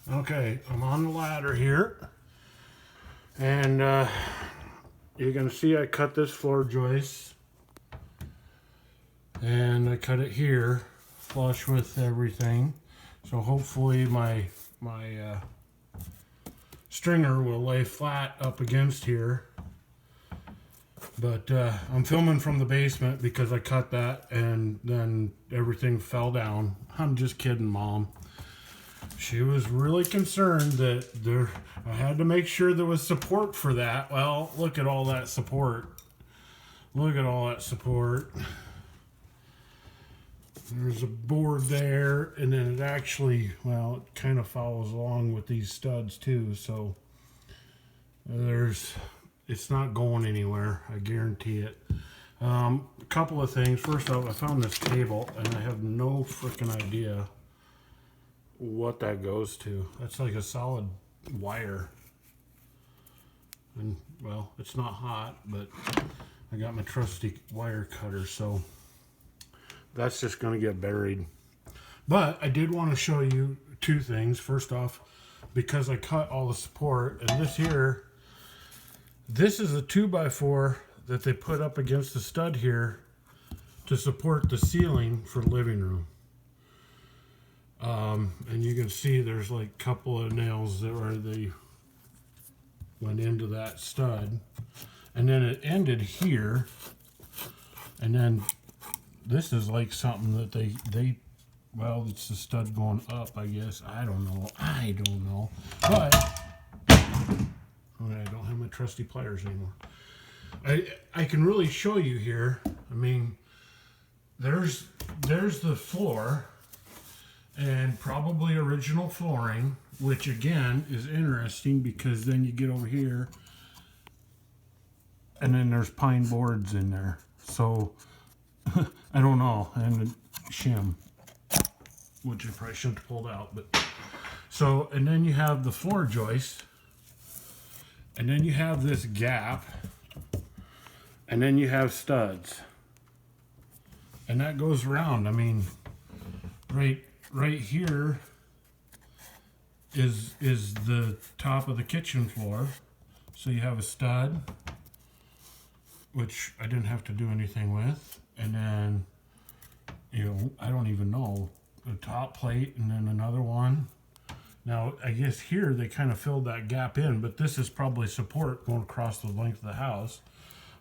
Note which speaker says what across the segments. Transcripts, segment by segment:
Speaker 1: Okay, I'm on the ladder here, and you're gonna see I cut this floor joist, and I cut it here flush with everything, so hopefully my stringer will lay flat up against here. But I'm filming from the basement because I cut that and then everything fell down. I'm just kidding, Mom. She was really concerned that I had to make sure there was support for that. Well, look at all that support. Look at all that support. There's a board there, and then it actually, well, it kind of follows along with these studs too. So it's not going anywhere. I guarantee it. A couple of things. First off, I found this cable, and I have no freaking idea what that goes to. That's like a solid wire, and well, it's not hot, but I got my trusty wire cutter, so that's just going to get buried. But I did want to show you two things. First off, because I cut all the support, and this is a 2x4 that they put up against the stud here to support the ceiling for the living room. And you can see there's like a couple of nails where they went into that stud, and then it ended here, and then this is like something that they well, it's the stud going up, I guess. I don't know, but I don't have my trusty pliers anymore. I can really show you here. I mean, there's the floor, and probably original flooring, which again is interesting because then you get over here and then there's pine boards in there. So I don't know, and the shim, which I probably shouldn't have pulled out, but so, and then you have the floor joist, and then you have this gap, and then you have studs, and that goes around. I mean, right here is the top of the kitchen floor. So you have a stud, which I didn't have to do anything with, and then, you know, I don't even know, a top plate, and then another one. Now, I guess here they kind of filled that gap in, but this is probably support going across the length of the house.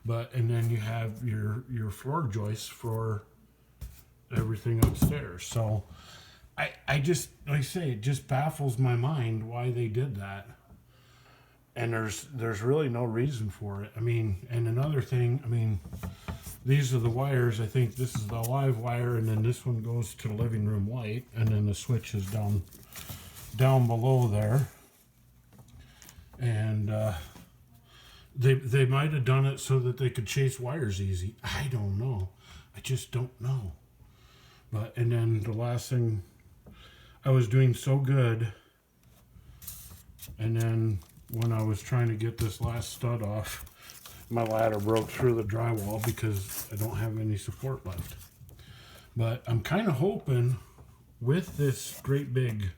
Speaker 1: But, and then you have your floor joists for everything upstairs. So I just, like I say, it just baffles my mind why they did that. And there's really no reason for it. I mean, and another thing, I mean, these are the wires. I think this is the live wire, and then this one goes to the living room light, and then the switch is down below there. And they might have done it so that they could chase wires easy. I don't know. I just don't know. But, and then the last thing, I was doing so good, and then when I was trying to get this last stud off, my ladder broke through the drywall because I don't have any support left. But I'm kind of hoping with this great big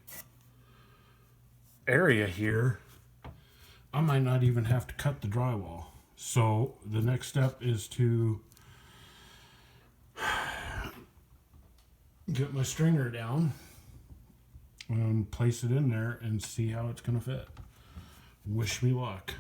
Speaker 1: area here, I might not even have to cut the drywall. So the next step is to get my stringer down and place it in there and see how it's going to fit. Wish me luck.